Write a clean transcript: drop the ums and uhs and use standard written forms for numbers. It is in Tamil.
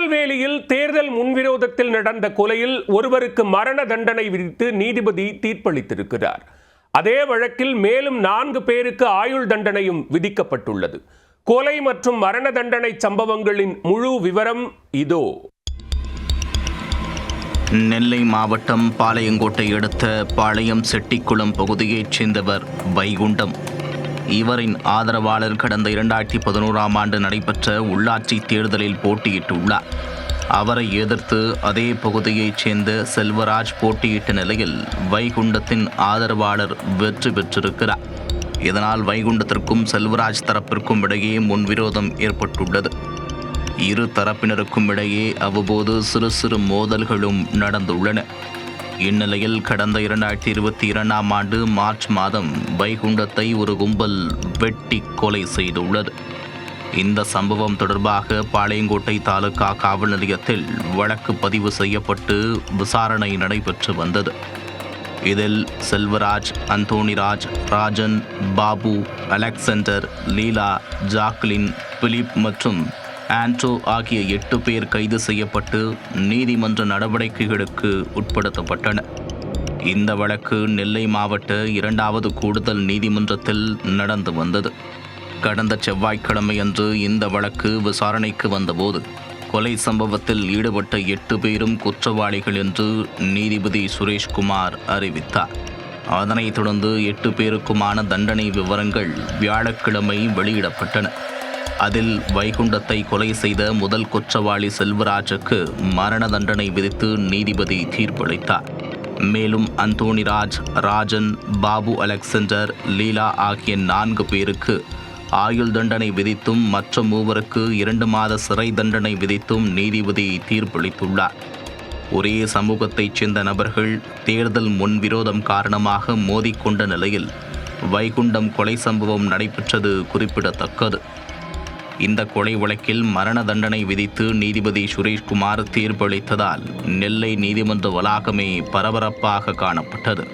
திருநெல்வேலியில் தேர்தல் முன்விரோதத்தில் நடந்த கொலையில் ஒருவருக்கு மரண தண்டனை விதித்து நீதிபதி தீர்ப்பளித்திருக்கிறார். அதே வழக்கில் மேலும் 4 பேருக்கு ஆயுள் தண்டனையும் விதிக்கப்பட்டுள்ளது. கொலை மற்றும் மரண தண்டனை சம்பவங்களின் முழு விவரம் இதோ. நெல்லை மாவட்டம் பாளையங்கோட்டை அடுத்த பாளையம் செட்டிக்குளம் பகுதியைச் சேர்ந்தவர் வைகுண்டம். இவரின் ஆதரவாளர் கடந்த 2011ஆம் ஆண்டு நடைபெற்ற உள்ளாட்சி தேர்தலில் போட்டியிட்டுள்ளார். அவரை எதிர்த்து அதே பகுதியைச் சேர்ந்த செல்வராஜ் போட்டியிட்ட நிலையில் வைகுண்டத்தின் ஆதரவாளர் வெற்றி பெற்றிருக்கிறார். இதனால் வைகுண்டத்திற்கும் செல்வராஜ் தரப்பிற்கும் இடையே முன்விரோதம் ஏற்பட்டுள்ளது. இரு தரப்பினருக்கும் இடையே அவ்வப்போது சிறு சிறு மோதல்களும் நடந்துள்ளன. இந்நிலையில் கடந்த 2022ஆம் ஆண்டு மார்ச் மாதம் வைகுண்டத்தை ஒரு கும்பல் வெட்டி கொலை செய்துள்ளது. இந்த சம்பவம் தொடர்பாக பாளையங்கோட்டை தாலுகா காவல் நிலையத்தில் வழக்கு பதிவு செய்யப்பட்டு விசாரணை நடைபெற்று வந்தது. இதில் செல்வராஜ், அந்தோணிராஜ், ராஜன், பாபு, அலெக்சாண்டர், லீலா, ஜாக்லின், பிலிப் மற்றும் ஆண்ட்ரோ ஆகிய 8 பேர் கைது செய்யப்பட்டு நீதிமன்ற நடவடிக்கைகளுக்கு உட்படுத்தப்பட்டனர். இந்த வழக்கு நெல்லை மாவட்ட 2வது கூடுதல் நீதிமன்றத்தில் நடந்து வந்தது. கடந்த செவ்வாய்க்கிழமை அன்று இந்த வழக்கு விசாரணைக்கு வந்தபோது கொலை சம்பவத்தில் ஈடுபட்ட 8 பேரும் குற்றவாளிகள் என்று நீதிபதி சுரேஷ்குமார் அறிவித்தார். அதனைத் தொடர்ந்து 8 பேருக்குமான தண்டனை விவரங்கள் வியாழக்கிழமை வெளியிடப்பட்டன. அதில் வைகுண்டத்தை கொலை செய்த முதல் குற்றவாளி செல்வராஜுக்கு மரண தண்டனை விதித்து நீதிபதி தீர்ப்பளித்தார். மேலும் அந்தோணிராஜ், ராஜன், பாபு, அலெக்சாண்டர், லீலா ஆகிய 4 பேருக்கு ஆயுள் தண்டனை விதித்தும் மற்ற 3 2 மாத சிறை தண்டனை விதித்தும் நீதிபதி தீர்ப்பளித்துள்ளார். ஒரே சமூகத்தைச் சேர்ந்த நபர்கள் தேர்தல் முன்விரோதம் காரணமாக மோதிக்கொண்ட நிலையில் வைகுண்டம் கொலை சம்பவம் நடைபெற்றது குறிப்பிடத்தக்கது. இந்த கொலை வழக்கில் மரண தண்டனை விதித்து நீதிபதி சுரேஷ்குமார் தீர்ப்பளித்ததால் நெல்லை நீதிமன்ற வளாகமே பரபரப்பாக காணப்பட்டது.